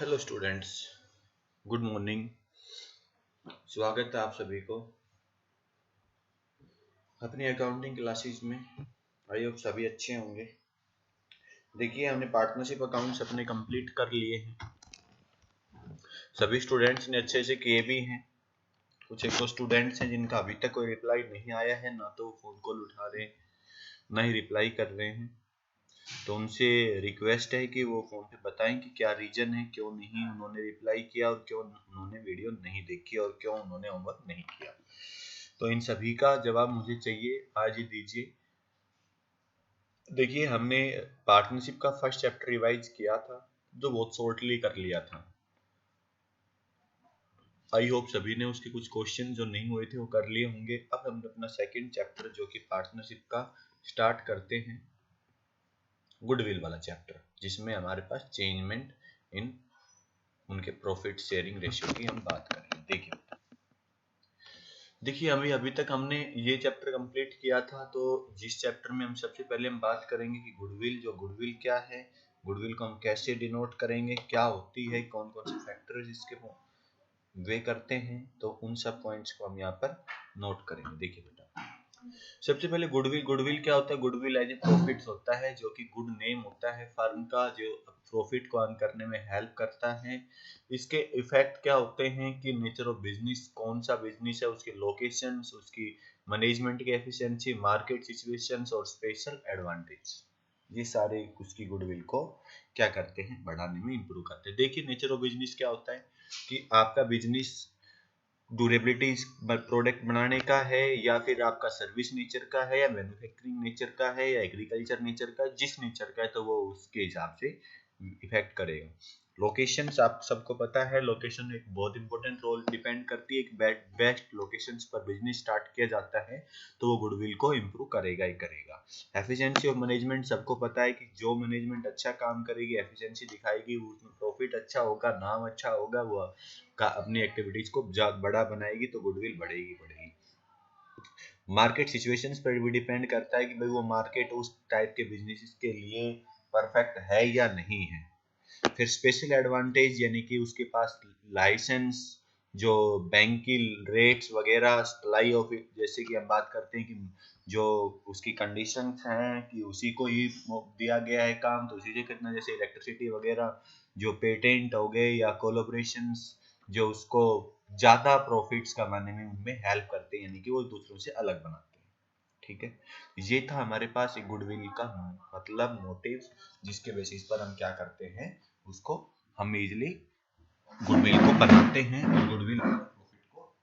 Hello students, good morning. स्वागत है आप सभी को अपनी अकाउंटिंग क्लासेस में। आई होप सभी अच्छे होंगे। देखिए, हमने पार्टनरशिप अकाउंट्स अपने कंप्लीट कर लिए हैं। सभी स्टूडेंट्स ने अच्छे से किए भी हैं। कुछ एक दो स्टूडेंट्स हैं जिनका अभी तक कोई रिप्लाई नहीं आया है, ना तो फोन कॉल उठा रहे हैं, ना ही रिप्लाई कर रहे हैं। तो उनसे रिक्वेस्ट है कि वो फोन पे बताएं कि क्या रीजन है, क्यों नहीं उन्होंने रिप्लाई किया और क्यों उन्होंने वीडियो नहीं देखी और क्यों उन्होंने होमवर्क नहीं किया। तो इन सभी का जवाब मुझे चाहिए, आज ही दीजिए। देखिए, हमने पार्टनरशिप का फर्स्ट चैप्टर रिवाइज किया था, जो बहुत शॉर्टली कर लिया था। आई होप सभी ने उसके कुछ क्वेश्चन जो नहीं हुए थे वो कर लिए होंगे। अब हम अपना सेकंड चैप्टर जो कि पार्टनरशिप का स्टार्ट करते हैं, गुडविल वाला चैप्टर, जिसमें हमारे पास चेंजमेंट इन उनके प्रॉफिट शेयरिंग रेशियो की हम बात कर रहे हैं। देखिए अभी तक हमने ये चैप्टर कंप्लीट किया था। तो जिस चैप्टर में हम सबसे पहले हम बात करेंगे कि गुडविल क्या है, गुडविल को हम कैसे डिनोट करेंगे, क्या होती है, कौन कौन से फैक्टर्स इसके वे करते हैं। तो उन सब पॉइंट्स को हम यहाँ पर नोट करेंगे। देखिए बेटा, सबसे पहले गुडविल क्या होता है। गुडविल एज ए प्रॉफिट होता है, जो कि गुड नेम होता है फर्म का, जो प्रॉफिट को अर्न करने में हेल्प करता है। इसके इफेक्ट क्या होते हैं कि नेचर ऑफ बिजनेस, कौन सा बिजनेस है, उसकी लोकेशंस, उसकी मैनेजमेंट की एफिशिएंसी, मार्केट सिचुएशंस और स्पेशल एडवांटेज, ये सारे उसकी गुडविल को क्या करते हैं, बढ़ाने में इंप्रूव करते हैं। देखिए, नेचर ऑफ बिजनेस क्या होता है कि आपका बिजनेस ड्यूरेबिलिटी प्रोडक्ट बनाने का है, या फिर आपका सर्विस नेचर का है, या मैन्युफैक्चरिंग नेचर का है, या एग्रीकल्चर नेचर का, जिस नेचर का है तो वो उसके हिसाब से इफेक्ट करेगा। लोकेशन आप सबको पता है, लोकेशन एक बहुत इंपॉर्टेंट रोल डिपेंड करती है। एक बेस्ट लोकेशंस पर बिजनेस स्टार्ट किया जाता है तो वो गुडविल को इम्प्रूव करेगा ही करेगा। एफिशिएंसी ऑफ मैनेजमेंट सबको पता है कि जो मैनेजमेंट अच्छा काम करेगी, एफिशिएंसी दिखाएगी, उसमें प्रॉफिट अच्छा होगा, नाम अच्छा होगा, वो का अपनी एक्टिविटीज को बड़ा बनाएगी तो गुडविल बढ़ेगी। मार्केट सिचुएशंस पर भी डिपेंड करता है कि भाई वो मार्केट उस टाइप के बिजनेसेस के लिए परफेक्ट है या नहीं है। फिर स्पेशल एडवांटेज, यानी कि उसके पास लाइसेंस, जो बैंक की रेट्स वगैरह, सप्लाई ऑफ, जैसे कि हम बात करते हैं कि जो उसकी कंडीशंस हैं कि उसी को ही दिया गया है काम, तो उसी से करना, जैसे इलेक्ट्रिसिटी वगैरह, जो पेटेंट हो गए या कोलोब्रेशंस, जो उसको ज्यादा प्रॉफिट्स कमाने में उनमें हेल्प करते हैं, यानी कि वो दूसरों से अलग बनाते हैं। ठीक है, ये था हमारे पास एक गुडविल का मतलब मोटिव, जिसके बेसिस पर हम क्या करते हैं, उसको हम इजिली गुडविल को बनाते हैं और गुडविल प्रॉफिट को।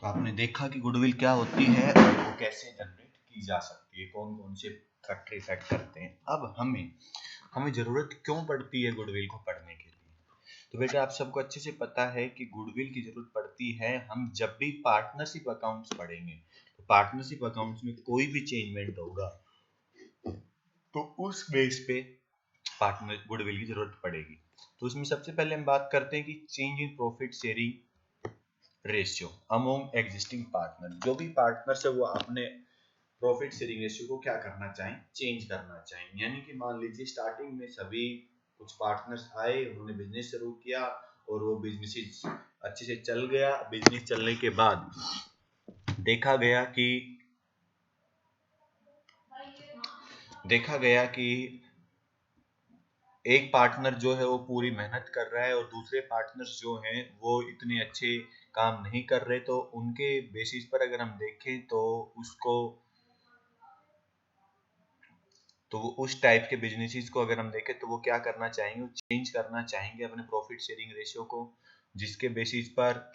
तो आपने देखा कि गुडविल क्या होती है और वो कैसे जनरेट की जा सकती है, कौन कौन से फैक्टर इफेक्ट करते हैं। अब हमें हमें जरूरत क्यों पड़ती है गुडविल को पढ़ने के लिए। तो बेटा, आप सबको अच्छे से पता है कि गुडविल की जरूरत पड़ती है हम जब भी पार्टनरशिप अकाउंट्स पढ़ेंगे। तो पार्टनरशिप अकाउंट्स में कोई भी चेंजमेंट होगा तो उस बेस पे पार्टनर गुडविल की जरूरत पड़ेगी। तो उसमें सबसे पहले हम बात करते हैं कि change in profit sharing ratio among existing partner. जो भी पार्टनर्स है वो अपने प्रॉफिट शेयरिंग रेशियो को क्या करना चाहें, चेंज करना चाहें। यानी कि मान लीजिए स्टार्टिंग में सभी कुछ पार्टनर्स आए, उन्होंने बिजनेस शुरू किया और वो बिजनेस अच्छे से चल गया। बिजनेस चलने के बाद देखा गया कि एक पार्टनर जो है वो पूरी मेहनत कर रहा है और दूसरे पार्टनर्स जो हैं वो इतने अच्छे काम नहीं कर रहे। तो उनके बेसिस पर अगर हम देखें तो उसको, तो वो उस टाइप के बिजनेसेस को अगर हम देखें तो वो क्या करना चाहेंगे, चेंज करना चाहेंगे अपने प्रॉफिट शेयरिंग रेशियो को, जिसके बेसिस पर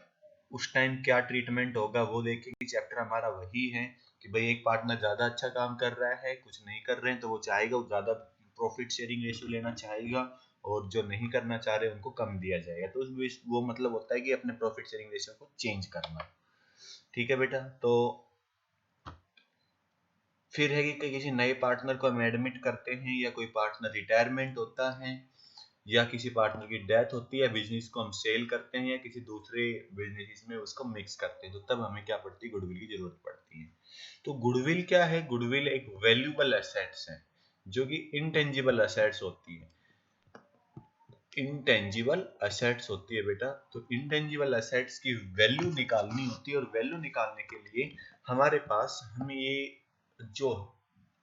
उस टाइम क्या ट्रीटमेंट होगा वो देखेंगे। चैप्टर हमारा वही है कि भाई एक पार्टनर ज्यादा अच्छा काम कर रहा है, कुछ नहीं कर रहे हैं, तो वो चाहेगा वो ज्यादा प्रॉफिट शेयरिंग रेशियो लेना चाहेगा, और जो नहीं करना चाह रहे उनको कम दिया जाएगा। तो वो मतलब होता है कि अपने प्रॉफिट शेयरिंग रेशियो को चेंज करना। ठीक है बेटा, तो फिर है कि किसी नए पार्टनर को हम एडमिट करते हैं या कोई पार्टनर रिटायरमेंट होता है, या किसी पार्टनर की डेथ होती है, बिजनेस को हम सेल करते हैं या किसी दूसरे बिजनेस में उसको मिक्स करते हैं, तो तब हमें क्या पड़ती है, गुडविल की जरूरत पड़ती है। तो गुडविल क्या है, गुडविल एक वैल्यूएबल एसेट्स है जो कि इंटेंजिबल एसेट्स होती है, इंटेंजिबल एसेट्स होती है बेटा। तो इंटेंजिबल एसेट्स की वैल्यू निकालनी होती है, और वैल्यू निकालने के लिए हमारे पास हम ये जो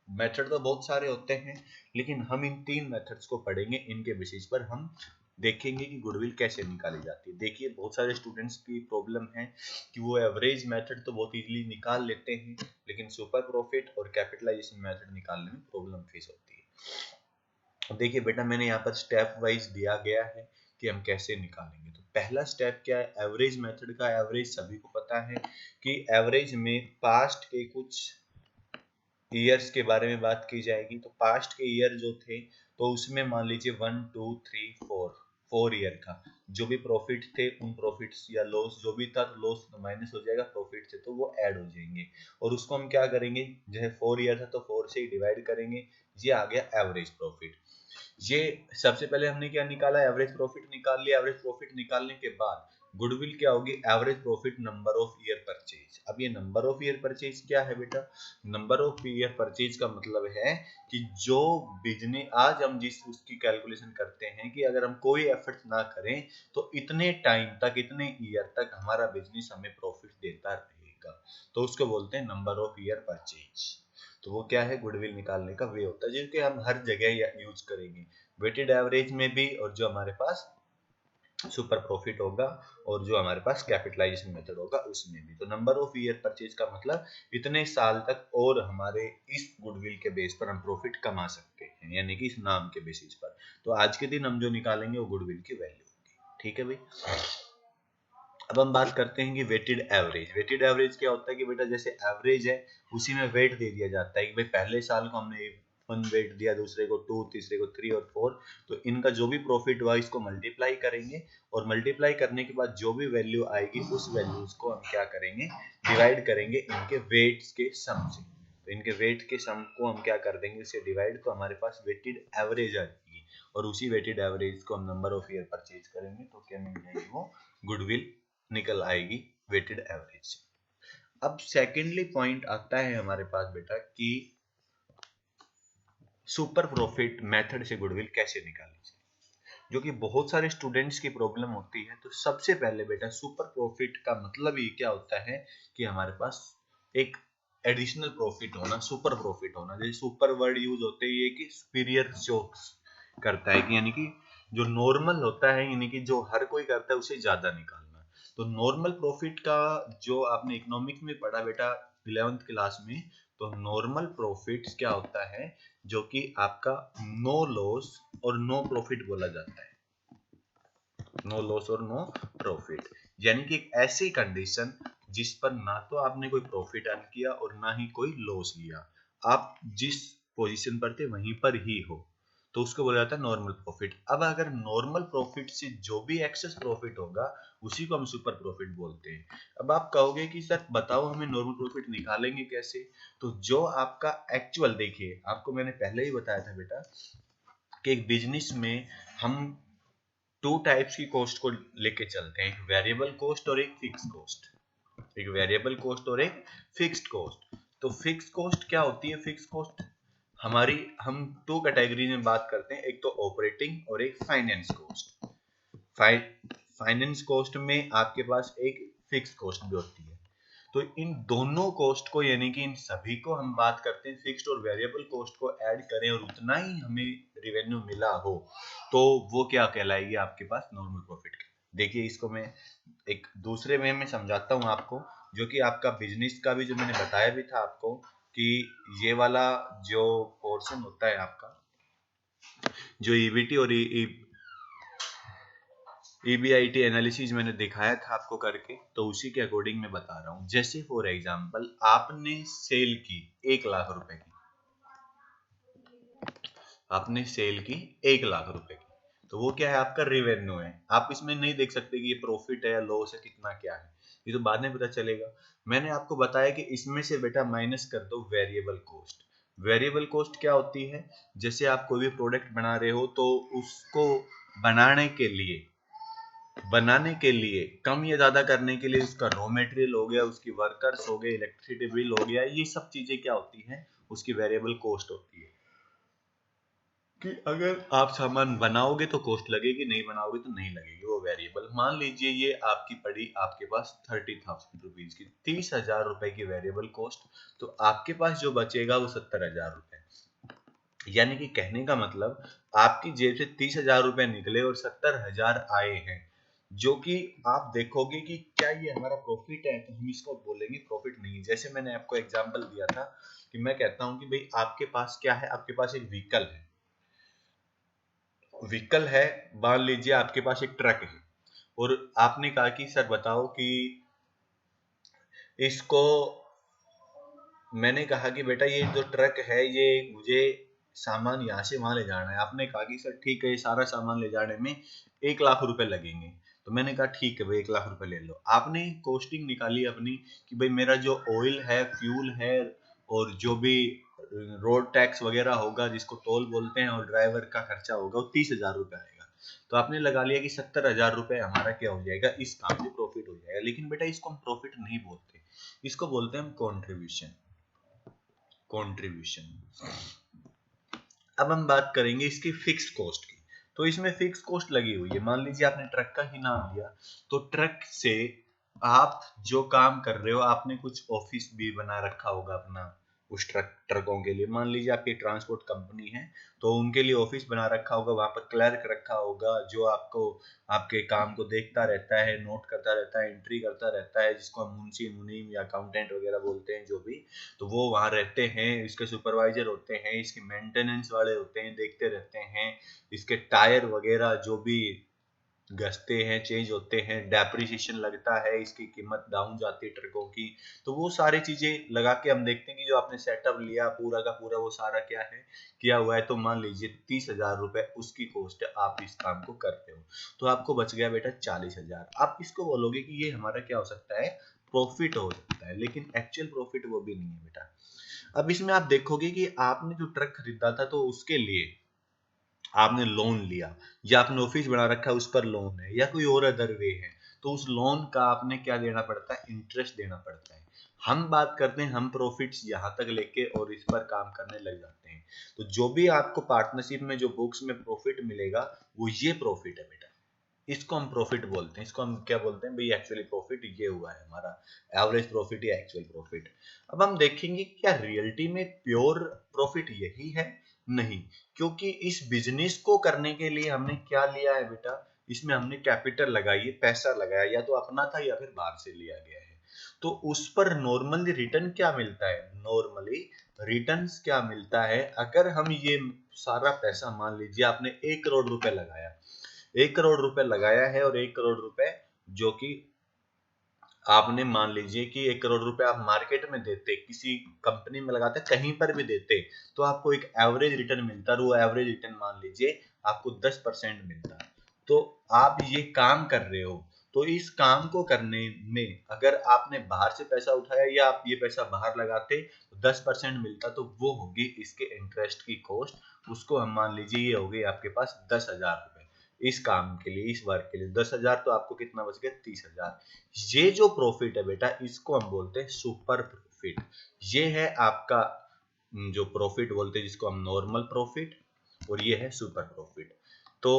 मेथड तो बहुत सारे होते हैं, लेकिन हम इन 3 मेथड्स को पढ़ेंगे, इनके बेसिस पर हम देखेंगे कि गुडविल कैसे निकाली जाती है। देखिए बहुत सारे स्टूडेंट्स की प्रॉब्लम है कि वो एवरेज मेथड तो बहुत इजीली निकाल लेते हैं, लेकिन सुपर प्रॉफिट और कैपिटलाइजेशन मेथड निकालने में प्रॉब्लम फेस होती है। देखिए बेटा मैंने यहाँ पर स्टेप वाइज दिया गया है कि हम कैसे निकालेंगे। तो पहला स्टेप क्या है, एवरेज मेथड का। एवरेज सभी को पता है कि एवरेज में पास्ट के कुछ ईयर्स के बारे में बात की जाएगी। तो पास्ट के ईयर जो थे, तो उसमें मान लीजिए 1 2 3 4 ईयर का जो भी प्रॉफिट थे, उन प्रॉफिट्स या लॉस जो भी था, तो लॉस माइनस हो जाएगा प्रॉफिट से, तो वो ऐड हो जाएंगे। और उसको हम क्या करेंगे, जैसे 4 ईयर था तो 4 से ही डिवाइड करेंगे, ये आ गया एवरेज प्रॉफिट। ये सबसे पहले हमने क्या निकाला, एवरेज प्रॉफिट निकाल लिया। एवरेज प्रॉफिट निकालने के बाद गुडविल क्या होगी, average profit number of year purchase. अब ये नंबर ऑफ ईयर परचेज क्या है बेटा, नंबर ऑफ ईयर परचेज का मतलब है कि जो बिजनेस आज हम जिस उसकी कैलकुलेशन करते हैं कि अगर हम कोई एफर्ट ना करें तो इतने टाइम तक, इतने ईयर तक हमारा बिजनेस हमें प्रॉफिट देता रहेगा, तो उसको बोलते हैं नंबर ऑफ ईयर परचेज। तो वो क्या है, गुडविल निकालने का वे होता है, जिसके हम हर जगह यूज करेंगे, वेटेड एवरेज में भी, और जो हमारे पास सुपर प्रॉफिट होगा, और जो हमारे पास कैपिटलाइजेशन मेथड होगा उसमें भी। तो नंबर ऑफ ईयर परचेज का मतलब इतने साल तक और हमारे इस गुडविल के बेस पर हम प्रॉफिट कमा सकते हैं, यानी कि इस नाम के बेसिस पर। तो आज के दिन हम जो निकालेंगे वो गुडविल की वैल्यू होगी। ठीक है भाई। अब हम बात करते हैं कि वेटेड एवरेज। वेटेड एवरेज क्या होता है कि बेटा जैसे एवरेज है उसी में वेट दे दिया जाता है कि भाई पहले साल को हमने 1 वेट दिया, दूसरे को 2, तीसरे को 3 और 4, तो इनका जो भी प्रॉफिट हुआ इसको मल्टीप्लाई करेंगे, और मल्टीप्लाई करने के बाद जो भी वैल्यू आएगी उस वैल्यूज को हम क्या करेंगे, डिवाइड करेंगे इनके वेट्स के सम से। तो इनके वेट के सम को हम क्या कर देंगे, इसे डिवाइड, तो हमारे पास वेटेड एवरेज आ जाएगी, और उसी वेटेड एवरेज को हम नंबर ऑफ ईयर परचेज करेंगे तो क्या मिल जाएगी, वो गुडविल निकल आएगी वेटेड एवरेज से। अब सेकेंडली पॉइंट आता है हमारे पास बेटा कि सुपर प्रॉफिट मेथड से गुडविल कैसे निकाली जाए, जो कि बहुत सारे स्टूडेंट्स की प्रॉब्लम होती है। तो सबसे पहले बेटा सुपर प्रॉफिट का मतलब ये क्या होता है कि हमारे पास एक एडिशनल प्रॉफिट होना, सुपर प्रॉफिट होना। जैसे सुपर वर्ड यूज होते हैं ये कि सुपीरियर जो करता है, कि यानी कि जो नॉर्मल होता है, यानी कि जो हर कोई करता है उसे ज्यादा निकालना। तो नॉर्मल प्रॉफिट का जो आपने इकोनॉमिक्स में पढ़ा बेटा 11th क्लास में, तो नॉर्मल प्रॉफिट क्या होता है, जो कि आपका नो लॉस और नो प्रॉफिट बोला जाता है। नो लॉस और नो प्रॉफिट, यानी कि एक ऐसी कंडीशन जिस पर ना तो आपने कोई प्रॉफिट अर्न किया और ना ही कोई लॉस लिया, आप जिस पोजीशन पर थे वहीं पर ही हो, तो उसको बोला जाता है नॉर्मल प्रॉफिट। अब अगर नॉर्मल प्रॉफिट से जो भी एक्सेस प्रॉफिट होगा उसी को हम सुपर प्रॉफिट बोलते हैं। अब आप कहोगे कि सर बताओ हमें नॉर्मल प्रॉफिट निकालेंगे कैसे, तो जो आपका एक्चुअल, देखिए आपको मैंने पहले ही बताया था बेटा कि एक बिजनेस में हम 2 टाइप्स की कॉस्ट को लेके चलते हैं, एक वेरिएबल कॉस्ट और एक फिक्स कॉस्ट। एक वेरिएबल कॉस्ट और एक फिक्स्ड कॉस्ट। तो फिक्स कॉस्ट क्या होती है, फिक्स कॉस्ट हमारी, हम 2 कैटेगरी में बात करते हैं, एक तो ऑपरेटिंग और एक फाइनेंस कॉस्ट। फाइनेंस कॉस्ट में आपके पास एक फिक्स कॉस्ट भी होती है। तो इन दोनों कॉस्ट को, यानी कि इन सभी को हम बात करते हैं, फिक्स्ड और वेरिएबल कॉस्ट को ऐड करें और उतना ही हमें रेवेन्यू मिला हो, तो वो क्या कहलाएगी आपके पास, नॉर्मल प्रॉफिट। देखिए इसको मैं एक दूसरे वे में समझाता हूँ आपको, जो कि आपका बिजनेस का भी जो मैंने बताया भी था आपको, कि ये वाला जो पोर्शन होता है आपका, जो ईबीटी और ईबीआईटी एनालिसिस मैंने दिखाया था आपको करके, तो उसी के अकॉर्डिंग मैं बता रहा हूँ। जैसे फॉर एग्जांपल आपने सेल की 1 लाख रुपए की, आपने सेल की 1 लाख रुपए की, तो वो क्या है, आपका रेवेन्यू है। आप इसमें नहीं देख सकते कि ये प्रॉफिट है या लॉस है, कितना क्या है, ये तो बाद में पता चलेगा। मैंने आपको बताया कि इसमें से बेटा माइनस कर दो वेरिएबल कॉस्ट। वेरिएबल कॉस्ट क्या होती है, जैसे आप कोई भी प्रोडक्ट बना रहे हो तो उसको बनाने के लिए कम या ज्यादा करने के लिए उसका रॉ मटेरियल हो गया, उसकी वर्कर्स हो गए, इलेक्ट्रिसिटी बिल हो गया, ये सब चीजें क्या होती हैं, उसकी वेरिएबल कॉस्ट होती है। कि अगर आप सामान बनाओगे तो कॉस्ट लगेगी, नहीं बनाओगे तो नहीं लगेगी, वो वेरिएबल। मान लीजिए ये आपकी पड़ी आपके पास 30,000 रुपीज की, 30,000 रुपए की वेरिएबल कॉस्ट, तो आपके पास जो बचेगा वो 70,000 रुपए। यानी कि कहने का मतलब आपकी जेब से 30,000 रुपए निकले और 70,000 आए हैं, जो कि आप देखोगे कि क्या ये हमारा प्रॉफिट है, तो हम इसको बोलेंगे प्रॉफिट नहीं। जैसे मैंने आपको एग्जांपल दिया था कि मैं कहता हूं कि भाई आपके पास क्या है, आपके पास एक व्हीकल है, मान लीजिए आपके पास एक ट्रक है, और आपने कहा कि सर बताओ कि इसको, मैंने कहा कि बेटा ये जो ट्रक है ये मुझे सामान यहाँ से वहां ले जाना है। आपने कहा कि सर ठीक है, ये सारा सामान ले जाने में 1 लाख रुपए लगेंगे। तो मैंने कहा ठीक है भाई 1 लाख रुपए ले लो। आपने कॉस्टिंग निकाली अपनी कि भाई मेरा जो ऑयल है, फ्यूल है, और जो भी रोड टैक्स वगैरह होगा जिसको टोल बोलते हैं, और ड्राइवर का खर्चा होगा, वो 30,000 रुपए आएगा। तो आपने लगा लिया कि 70,000 रुपए हमारा क्या हो जाएगा, इस काम से प्रॉफिट हो जाएगा। लेकिन बेटा इसको हम प्रॉफिट नहीं बोलते, इसको बोलते हैं हम कॉन्ट्रीब्यूशन। अब हम बात करेंगे इसकी फिक्स कॉस्ट की। तो इसमें फिक्स कॉस्ट लगी हुई है। मान लीजिए आपने ट्रक का ही नाम लिया, तो ट्रक से आप जो काम कर रहे हो, आपने कुछ ऑफिस भी बना रखा होगा अपना उस ट्रकों के लिए। मान लीजिए आपकी ट्रांसपोर्ट कंपनी है, तो उनके लिए ऑफिस बना रखा होगा, वहां पर क्लर्क रखा होगा जो आपको आपके काम को देखता रहता है, नोट करता रहता है, एंट्री करता रहता है, जिसको हम मुंशी मुनीम या अकाउंटेंट वगैरह बोलते हैं जो भी। तो वो वहां रहते हैं, इसके सुपरवाइजर होते हैं, इसके मेंटेनेंस वाले होते हैं, देखते रहते हैं, इसके टायर वगैरह जो भी घसते हैं, चेंज होते हैं, डेप्रिसिएशन लगता है, इसकी कीमत डाउन जाती है ट्रकों की। तो वो सारी चीजें लगा के हम देखते हैं कि जो आपने सेटअप लिया पूरा का पूरा वो सारा क्या है, किया हुआ है। तो मान लीजिए 30,000 रुपए उसकी कॉस्ट है, आप इस काम को करते हो, तो आपको बच गया बेटा 40,000। आप इसको बोलोगे कि ये हमारा क्या हो सकता है, प्रॉफिट हो सकता है, लेकिन एक्चुअल प्रॉफिट वो भी नहीं है बेटा। अब इसमें आप देखोगे कि आपने जो ट्रक खरीदा था, तो उसके लिए आपने लोन लिया, या आपने ऑफिस बना रखा है उस पर लोन है, या कोई और अदर वे है, तो उस लोन का आपने क्या देना पड़ता है, इंटरेस्ट देना पड़ता है। हम बात करते हैं हम प्रॉफिट्स यहाँ तक लेके और इस पर काम करने लग जाते हैं। तो जो भी आपको पार्टनरशिप में जो बुक्स में प्रॉफिट मिलेगा, वो ये प्रॉफिट है बेटा, इसको हम प्रॉफिट बोलते हैं। इसको हम क्या बोलते हैं भाई, एक्चुअली प्रॉफिट ये हुआ है हमारा, एवरेज प्रॉफिट या एक्चुअल प्रॉफिट। अब हम देखेंगे क्या रियलिटी में प्योर प्रॉफिट यही है, नहीं। क्योंकि इस बिजनेस को करने के लिए हमने क्या लिया है बेटा, इसमें हमने कैपिटल लगाई है, पैसा लगाया, या तो अपना था या फिर बाहर से लिया गया है। तो उस पर नॉर्मली रिटर्न क्या मिलता है, नॉर्मली रिटर्न्स क्या मिलता है, अगर हम ये सारा पैसा, मान लीजिए आपने 1 करोड़ रुपए लगाया, 1 करोड़ रुपए लगाया है, और 1 करोड़ रुपए जो कि आपने, मान लीजिए कि 1 करोड़ रुपए आप मार्केट में देते, किसी कंपनी में लगाते, कहीं पर भी देते, तो आपको एक एवरेज रिटर्न मिलता, और वो एवरेज रिटर्न मान लीजिए आपको 10% मिलता। तो आप ये काम कर रहे हो, तो इस काम को करने में अगर आपने बाहर से पैसा उठाया या आप ये पैसा बाहर लगाते, तो 10% मिलता, तो वो होगी इसके इंटरेस्ट की कॉस्ट। उसको हम मान लीजिए ये हो गई आपके पास 10,000 रुपए इस काम के लिए, इस वर्क के लिए 10,000, तो आपको कितना बच गया, 30,000। ये जो प्रॉफिट है बेटा, इसको हम बोलते हैं सुपर प्रॉफिट। ये है आपका जो प्रॉफिट बोलते हैं, जिसको हम नॉर्मल प्रॉफिट, और ये है सुपर प्रॉफिट। तो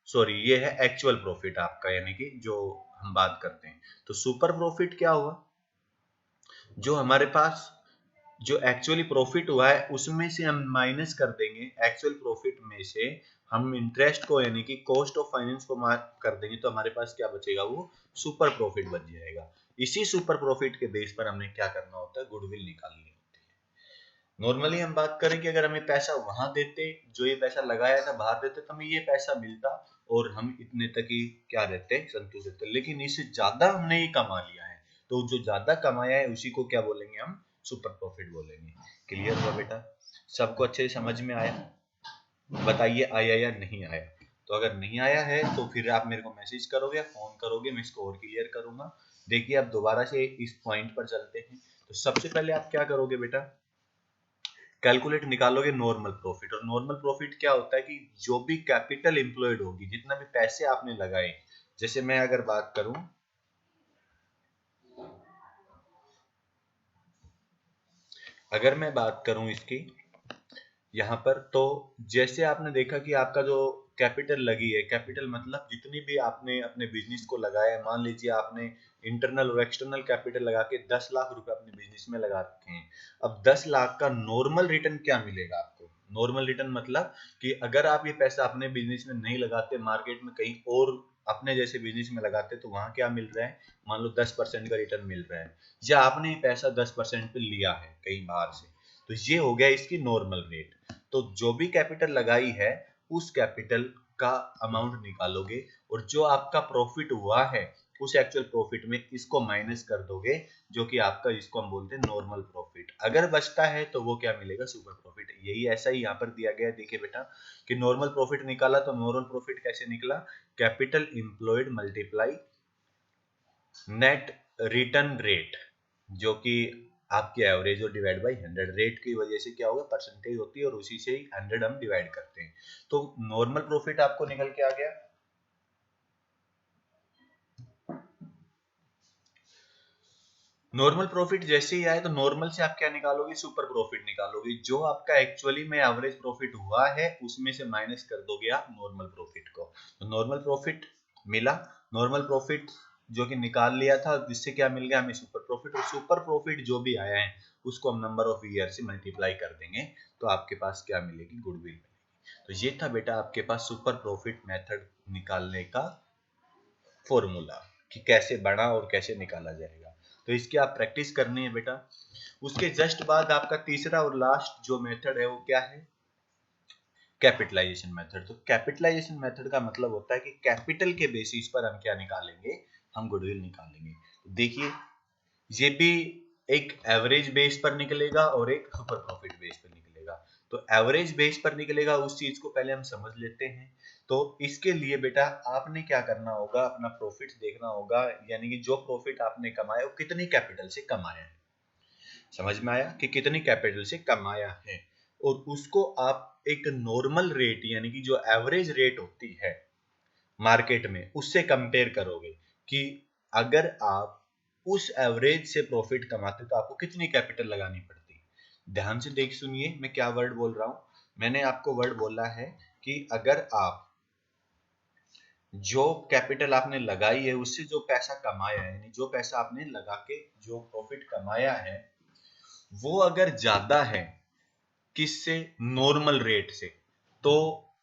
सॉरी, ये है एक्चुअल प्रॉफिट आपका, यानी कि जो हम बात करते हैं। तो सुपर प्रॉफिट क्या हुआ, जो हमारे पास जो एक्चुअली प्रॉफिट हुआ है उसमें से हम माइनस कर देंगे, एक्चुअल प्रॉफिट में से हम इंटरेस्ट को, यानी कि कॉस्ट ऑफ फाइनेंस को मार्क कर देंगे, तो हमारे पास क्या बचेगा, वो सुपर प्रॉफिट बच जाएगा। इसी सुपर प्रॉफिट के बेस पर हमने क्या करना होता है, गुडविल निकालनी होती है। नॉर्मली हम बात करें कि अगर हमें पैसा वहां देते, जो ये पैसा लगाया था बाहर देते, तो हमें ये पैसा मिलता, और हम इतने तक ही क्या रहते, संतुष्ट रहते। लेकिन इससे ज्यादा हमने ये कमा लिया है, तो जो ज्यादा कमाया है उसी को क्या बोलेंगे, हम सुपर प्रॉफिट बोलेंगे। क्लियर हुआ बेटा, सबको अच्छे से समझ में आया? बताइए आया या नहीं आया। तो अगर नहीं आया है तो फिर आप मेरे को मैसेज करोगे, फोन करोगे, मैं इसको और क्लियर करूंगा। देखिए अब दोबारा से इस पॉइंट पर चलते हैं। तो सबसे पहले आप क्या करोगे बेटा, कैलकुलेट निकालोगे नॉर्मल प्रॉफिट। और नॉर्मल प्रॉफिट क्या होता है कि जो भी कैपिटल एम्प्लॉयड होगी, जितना भी पैसे आपने लगाए, जैसे मैं अगर बात करूं, इसकी यहाँ पर, तो जैसे आपने देखा कि आपका जो कैपिटल लगी है, कैपिटल मतलब जितनी भी आपने अपने बिजनेस को लगाया है, मान लीजिए आपने इंटरनल और एक्सटर्नल कैपिटल लगा के 10 लाख रुपए अपने बिजनेस में लगा रखे हैं। अब 10 लाख का नॉर्मल रिटर्न क्या मिलेगा आपको? नॉर्मल रिटर्न मतलब कि अगर आप ये पैसा अपने बिजनेस में नहीं लगाते, मार्केट में कहीं और अपने जैसे बिजनेस में लगाते, तो वहां क्या मिल रहा है? मान लो 10% का रिटर्न मिल रहा है, या आपने ये पैसा 10% पे लिया है कहीं बाहर से, तो ये हो गया इसकी नॉर्मल रेट। तो जो भी कैपिटल लगाई है उस कैपिटल का अमाउंट निकालोगे, और जो आपका प्रॉफिट हुआ है उस एक्चुअल प्रॉफिट में इसको माइनस कर दोगे, जो कि आपका, इसको हम बोलते हैं नॉर्मल प्रॉफिट। अगर बचता है तो वो क्या मिलेगा? Super profit. यही ऐसा ही यहाँ पर दिया गया है, देखिए बेटा, कि नॉर्मल प्रॉफिट निकाला, तो नॉर्मल प्रॉफिट कैसे निकला? Capital employed multiply net return rate, जो कि आपकी एवरेज और डिवाइड बाई 100, रेट की वजह से क्या होगा? परसेंटेज होती है, और उसी से ही 100 हम डिवाइड करते हैं। तो नॉर्मल प्रॉफिट आपको निकल के आ गया। नॉर्मल प्रॉफिट जैसे ही आए तो नॉर्मल से आप क्या निकालोगे? सुपर प्रॉफिट निकालोगे। जो आपका एक्चुअली में एवरेज प्रॉफिट हुआ है उसमें से माइनस कर दोगे आप नॉर्मल प्रॉफिट को। तो नॉर्मल प्रॉफिट मिला, नॉर्मल प्रॉफिट जो कि निकाल लिया था, जिससे क्या मिल गया हमें? Super profit. और सुपर प्रॉफिट जो भी आया है उसको हम नंबर ऑफ ईयर से मल्टीप्लाई कर देंगे, तो आपके पास क्या मिलेगी? गुडविल मिलेगी। तो ये था बेटा आपके पास सुपर प्रॉफिट मेथड निकालने का फॉर्मूला, कि कैसे बढ़ा और कैसे निकाला जाएगा। तो इसकी आप प्रैक्टिस करनी है बेटा। उसके जस्ट बाद आपका तीसरा और लास्ट जो मेथड है वो क्या है? Capitalization method. तो कैपिटलाइजेशन मेथड का मतलब होता है कि कैपिटल के बेसिस पर हम क्या निकालेंगे? हम गुडविल निकालेंगे। तो देखिए, ये भी एक एवरेज बेस पर निकलेगा और एक सुपर प्रॉफिट बेस पर निकलेगा। तो एवरेज बेस पर निकलेगा, उस चीज को पहले हम समझ लेते हैं। तो इसके लिए बेटा आपने क्या करना होगा? अपना प्रॉफिट देखना होगा, यानी कि जो प्रॉफिट आपने कमाया वो कितनी कैपिटल से कमाया है। समझ में आया कि कितनी कैपिटल से कमाया है? और उसको आप एक नॉर्मल रेट, यानी कि जो एवरेज रेट होती है मार्केट में, उससे कंपेयर करोगे कि अगर आप उस एवरेज से प्रॉफिट कमाते तो आपको कितनी कैपिटल लगानी पड़ती। ध्यान से देख सुनिए मैं क्या वर्ड बोल रहा हूं। मैंने आपको वर्ड बोला है कि अगर आप जो कैपिटल आपने लगाई है उससे जो पैसा कमाया है, यानी जो पैसा आपने लगा के जो प्रॉफिट कमाया है, वो अगर ज्यादा है किससे? नॉर्मल रेट से, तो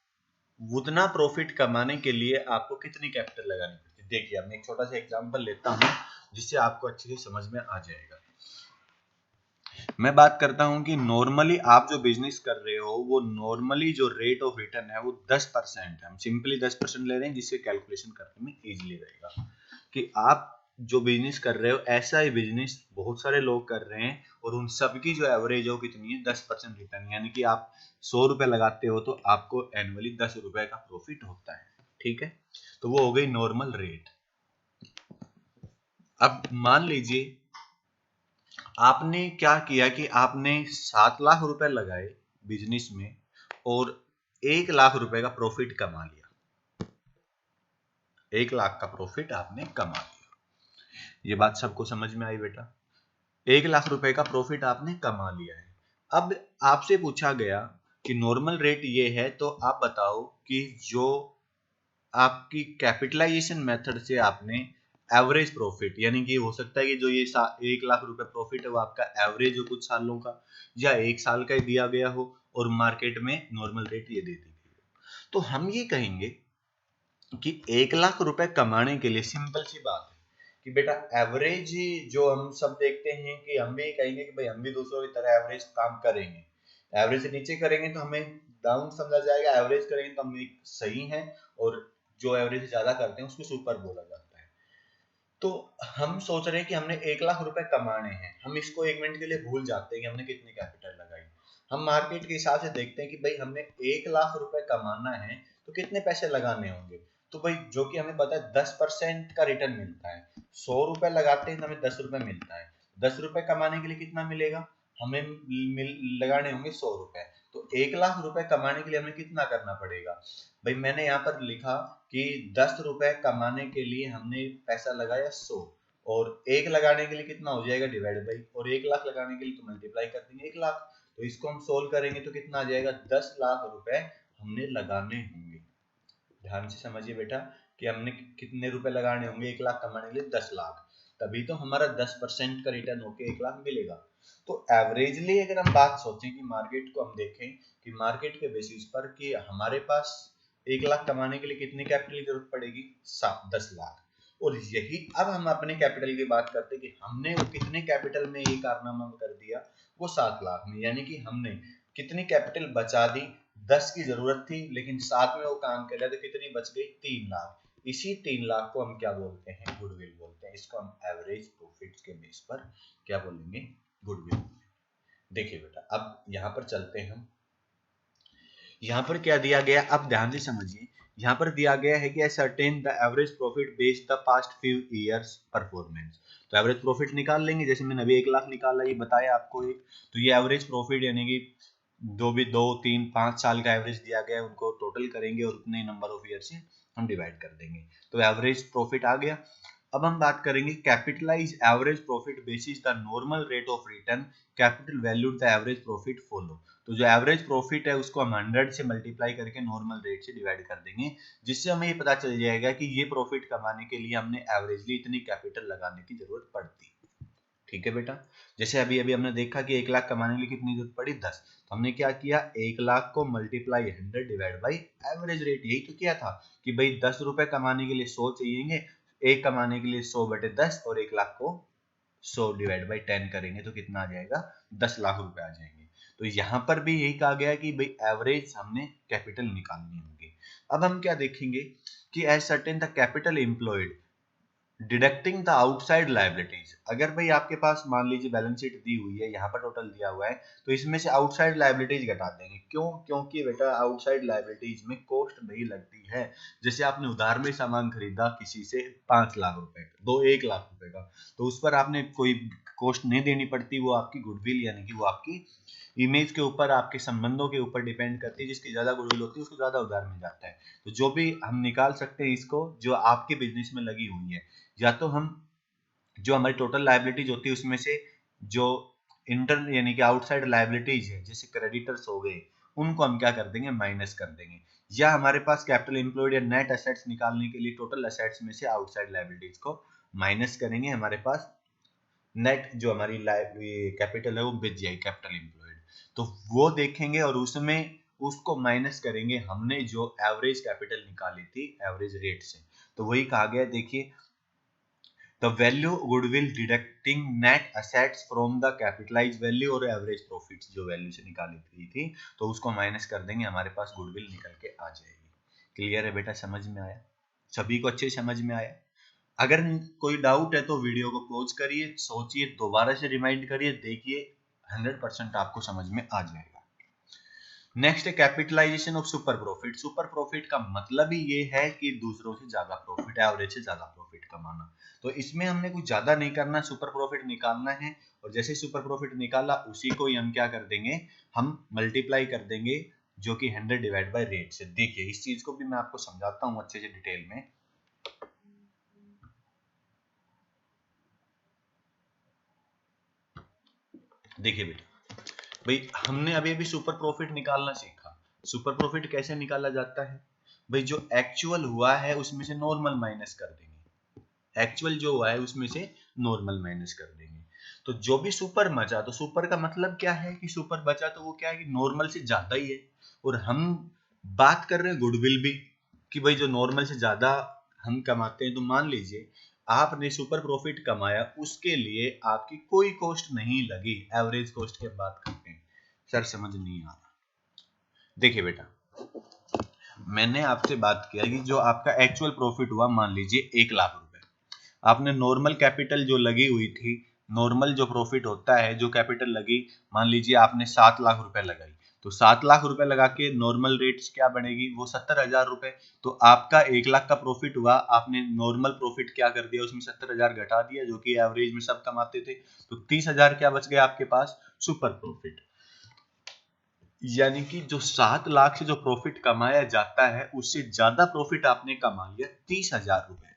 उतना प्रॉफिट कमाने के लिए आपको कितनी कैपिटल लगानी पड़ती है। देखिए अब मैं एक छोटा सा एग्जांपल लेता हूं जिससे आपको अच्छे से समझ में आ जाएगा। मैं बात करता हूं कि नॉर्मली आप जो बिजनेस कर रहे हो, वो नॉर्मली जो रेट ऑफ रिटर्न है वो 10% है। हम सिंपली 10% ले रहे हैं, जिससे कैलकुलेशन करने में इजीली रहेगा। कि आप जो बिजनेस कर रहे हो, ऐसा ही बिजनेस बहुत सारे लोग कर रहे हैं, और उन सबकी जो एवरेज हो कितनी है? 10% रिटर्न। यानी कि आप 100 रुपए लगाते हो तो आपको एनुअली 10 रुपए का प्रॉफिट होता है। ठीक है, तो वो हो गई नॉर्मल रेट। अब मान लीजिए आपने क्या किया कि आपने 7 लाख रुपए लगाए बिजनेस में, और 1 लाख रुपए का प्रॉफिट कमा लिया। 1 लाख का प्रॉफिट आपने कमा लिया। ये बात सबको समझ में आई बेटा? 1 लाख रुपए का प्रॉफिट आपने कमा लिया है। अब आपसे पूछा गया कि नॉर्मल रेट ये है, तो आप बताओ कि जो आपकी कैपिटलाइजेशन मेथड से आपने एवरेज प्रॉफिट, यानी कि हो सकता है कि जो ये 1 लाख रुपए प्रॉफिट है वो आपका एवरेज हो कुछ सालों का, या 1 साल का ही दिया गया हो, और मार्केट में नॉर्मल रेट ये दे दी गई हो। तो हम ये कहेंगे कि 1 लाख रुपए कमाने के लिए सिंपल सी बात है कि बेटा एवरेज, जो हम सब देखते हैं कि हम भी कहेंगे कि भाई हम भी दूसरों की तरह एवरेज काम करेंगे। एवरेज से नीचे करेंगे तो हमें डाउन समझा जाएगा, एवरेज करेंगे तो हम एक सही है, और जो एवरेज से ज्यादा करते हैं उसको सुपर बोला जाता है। तो हम सोच रहे हैं कि हमने 1 लाख रुपए कमाने हैं, हम इसको 1 मिनट के लिए भूल जाते हैं कि हमने कितनी कैपिटल लगाई। हम मार्केट के हिसाब से देखते हैं कि भाई हमने 1 लाख रुपए कमाना है तो कितने पैसे लगाने होंगे। तो भाई जो कि हमें पता है 10% का रिटर्न मिलता है, 100 रुपए लगाते हैं तो हमें 10 रुपए मिलता है। 10 रुपए कमाने के लिए कितना मिलेगा? हमें लगाने होंगे 100 रुपए। तो 1 लाख रुपए कमाने के लिए हमें कितना करना पड़ेगा? भाई मैंने यहाँ पर लिखा कि 10 रुपए कमाने के लिए हमने पैसा लगाया 100, और 1 लगाने के लिए कितना हो जाएगा डिवाइड बाई, और 1 लाख लगाने के लिए तो मल्टीप्लाई कर देंगे 1 लाख। तो इसको हम सोल्व करेंगे तो कितना आ जाएगा? 10 लाख रुपए हमने लगाने होंगे। ध्यान से समझिए बेटा कि हमने कितने रुपए लगाने होंगे 1 लाख कमाने के लिए? 10 लाख। तभी तो हमारा 10% का रिटर्न होके 1 लाख मिलेगा। तो एवरेजली अगर हम बात सोचें कि मार्केट को हम देखें कि मार्केट के बेसिस पर कि हमारे पास 1 लाख कमाने के लिए कितनी कैपिटल की जरूरत पड़ेगी? 10 लाख। और यही अब हम अपने कैपिटल की बात करते हैं कि हमने वो कितने कैपिटल में ये कारनामा कर दिया? वो 7 लाख में। यानी कि हमने कितनी कैपिटल बचा दी? 10 की जरूरत थी लेकिन 7 में वो काम कर रहा था, कितनी बच गई? 3 लाख। इसी 3 लाख को हम क्या बोलते हैं? गुडविल बोलते हैं। इसको हम एवरेज प्रॉफिट के बेस पर क्या बोलेंगे? गुडविल। देखिए बेटा अब यहाँ पर चलते हैं हम। यहाँ पर क्या दिया गया? अब ध्यान से समझिए। यहाँ पर दिया गया है कि certain the average profit based the past few years performance. तो एवरेज प्रॉफिट निकाल लेंगे, जैसे मैंने अभी 1 लाख निकाला, ये बताया आपको एक। तो ये एवरेज प्रॉफिट यानी कि 2, 3, 5 साल का एवरेज दिया गया है, उनको टोटल करेंगे और उतने नंबर ऑफ ईयर से हम डिवाइड कर देंगे, तो एवरेज प्रॉफिट आ गया। अब हम बात करेंगे capitalize average profit basis the normal rate of return capital value the average profit follow. तो जो एवरेज प्रॉफिट है उसको हम 100 से मल्टीप्लाई करके नॉर्मल रेट से डिवाइड कर देंगे, जिससे हमें ये पता चल जाएगा कि ये प्रॉफिट कमाने के लिए हमने एवरेजली इतनी कैपिटल लगाने की जरूरत पड़ती। ठीक है बेटा, जैसे अभी अभी हमने देखा कि 1 लाख कमाने के लिए कितनी जरूरत पड़ी? 10। तो हमने क्या किया? 1 लाख को multiply 100 divide by average rate. यही तो किया था कि भाई 10 रुपए कमाने के लिए 100 चाहिए, एक कमाने के लिए 100/10, और 1 लाख को 100 डिवाइड बाई 10 करेंगे तो कितना आ जाएगा? 10 लाख रुपए आ जाएंगे। तो यहाँ पर भी यही कहा गया कि भाई एवरेज हमने कैपिटल निकालनी होगी। अब हम क्या देखेंगे कि ascertain the capital employed deducting the outside liabilities. अगर भाई आपके पास मान लीजिए बैलेंस शीट दी हुई है, यहाँ पर टोटल दिया हुआ है, तो इसमें से आउटसाइड लायबिलिटीज घटा देंगे। क्यों? क्योंकि बेटा आउटसाइड लायबिलिटीज में कॉस्ट नहीं लगती है। जैसे आपने उधार में सामान खरीदा किसी से 5 लाख रुपए का, 1 लाख रुपए का, तो उस पर आपने कोई कॉस्ट नहीं देनी पड़ती। वो आपकी गुडविल यानी कि वो आपकी इमेज के ऊपर, आपके संबंधों के ऊपर डिपेंड करती है। जिसकी ज्यादा गुडविल होती है उसको ज्यादा उधार मिल जाता है। तो जो भी हम निकाल सकते हैं इसको, जो आपके बिजनेस में लगी हुई है, या तो हम जो हमारी टोटल लायबिलिटीज होती है उसमें से जो इंटर यानी कि आउटसाइड लायबिलिटीज है, जैसे क्रेडिटर्स हो गए, उनको हम क्या कर देंगे? माइनस कर देंगे। या हमारे पास कैपिटल एम्प्लॉयड या नेट एसेट्स निकालने के लिए टोटल एसेट्स में से आउटसाइड लायबिलिटीज को माइनस करेंगे, हमारे पास नेट जो हमारी कैपिटल है वो बच जाएगी, कैपिटल एम्प्लॉयड। तो वो देखेंगे और उसमें उसको माइनस करेंगे हमने जो एवरेज कैपिटल निकाली थी एवरेज रेट से। तो वही कहा गया, देखिए the value goodwill deducting net assets from the capitalize value और एवरेज प्रॉफिट्स, जो वैल्यू से निकाली थी तो उसको माइनस कर देंगे, हमारे पास गुडविल निकल के आ जाएगी। क्लियर है बेटा? समझ में आया? सभी को अच्छे समझ में आया? अगर कोई डाउट है तो वीडियो को पॉज करिए, सोचिए, दोबारा से रिमाइंड करिए, देखिए 100% आपको समझ में आ जाएगा। नेक्स्ट है capitalization of super profit. Super profit का मतलब ही ये है कि दूसरों से ज्यादा प्रॉफिट, एवरेज से ज्यादा प्रॉफिट कमाना। तो इसमें हमने कुछ ज्यादा नहीं करना, सुपर प्रॉफिट निकालना है, और जैसे सुपर प्रॉफिट निकाला उसी को ही हम क्या कर देंगे? हम मल्टीप्लाई कर देंगे, जो कि 100 डिवाइड बाय रेट से। देखिए इस चीज को भी मैं आपको समझाता हूँ अच्छे से डिटेल में। देखिए बेटा, भाई हमने अभी अभी सुपर प्रॉफिट निकालना सीखा। सुपर प्रॉफिट कैसे निकाला जाता है? भाई जो एक्चुअल हुआ है उसमें से नॉर्मल माइनस कर देंगे। एक्चुअल जो हुआ है उसमें से नॉर्मल माइनस कर देंगे। तो जो भी सुपर बचा, तो सुपर का मतलब क्या है कि सुपर बचा तो वो क्या है कि नॉर्मल से ज्यादा ही है। और हम बात कर रहे हैं गुडविल भी, कि भाई जो नॉर्मल से ज्यादा हम कमाते हैं, तो मान लीजिए आपने सुपर प्रॉफिट कमाया, उसके लिए आपकी कोई कॉस्ट नहीं लगी। एवरेज कॉस्ट की बात करते हैं। सर समझ नहीं आ रहा? देखिए बेटा, मैंने आपसे बात किया कि जो आपका एक्चुअल प्रॉफिट हुआ, मान लीजिए 1 लाख रुपए, आपने नॉर्मल कैपिटल जो लगी हुई थी, नॉर्मल जो प्रॉफिट होता है, जो कैपिटल लगी, मान लीजिए आपने 7 लाख रुपए लगाई, तो 7 लाख रुपए लगा के नॉर्मल रेट क्या बनेगी, वो 70,000 रुपए। तो आपका 1 लाख का प्रॉफिट हुआ, आपने नॉर्मल प्रॉफिट क्या कर दिया, उसमें 70,000 घटा दिया, जो कि एवरेज में सब कमाते थे। तो 30,000 क्या बच गया आपके पास, सुपर प्रॉफिट। यानी कि जो 7 लाख से जो प्रॉफिट कमाया जाता है, उससे ज्यादा प्रॉफिट आपने कमा लिया 30,000 रुपए।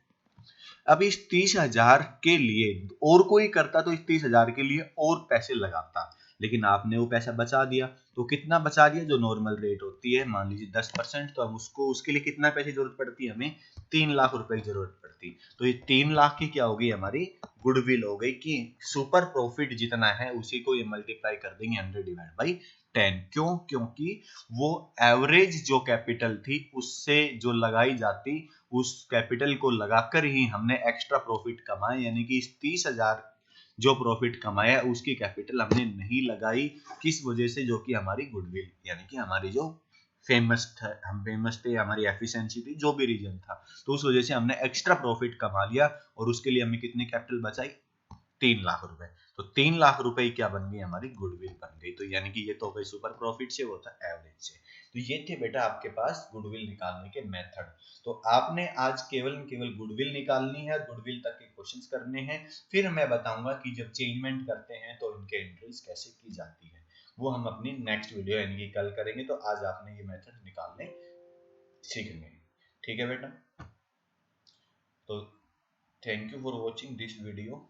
अब इस 30,000 के लिए और कोई करता तो इस 30,000 के लिए और पैसे लगाता, लेकिन आपने वो पैसा बचा दिया। तो कितना बचा दिया, जो नॉर्मल रेट होती है मान लीजिए 10%, तो हम उसको, उसके लिए कितना पैसे की जरूरत पड़ती है, हमें 3 लाख रुपए की जरूरत पड़ती। तो ये 3 लाख की क्या होगी, हमारी गुडविल हो गई, कि सुपर प्रॉफिट जितना है उसी को ये मल्टीप्लाई कर देंगे 100 डिवाइड बाई 10। क्यों, क्योंकि वो एवरेज जो कैपिटल थी उससे जो लगाई जाती, उस कैपिटल को लगाकर ही हमने एक्स्ट्रा प्रॉफिट कमाए। यानी कि इस 30,000 जो प्रॉफिट कमाया उसकी कैपिटल हमने नहीं लगाई। किस वजह से, जो कि हमारी गुडविल, यानी कि हमारी जो फेमस था, हम फेमस थे, हमारी एफिशिएंसी थी, जो भी रीजन था, तो उस वजह से हमने एक्स्ट्रा प्रॉफिट कमा लिया। और उसके लिए हमें कितनी कैपिटल बचाई, 3 लाख रुपए। तो 3 लाख रुपए क्या बन गई, हमारी गुडविल बन गई। तो यानी कि ये तो हो गई सुपर प्रॉफिट से, वो था एवरेज से। तो ये थे बेटा आपके पास गुडविल निकालने के मेथड। तो आपने आज केवल केवल गुडविल निकालनी है, गुडविल तक के क्वेश्चंस करने हैं। फिर मैं बताऊंगा कि जब चेंजमेंट करते हैं तो इनके एंट्रीज कैसे की जाती है, वो हम अपनी नेक्स्ट वीडियो यानी कि कल करेंगे। तो आज आपने ये मेथड निकालने सीखने हैं, ठीक है बेटा। तो thank you for watching this video.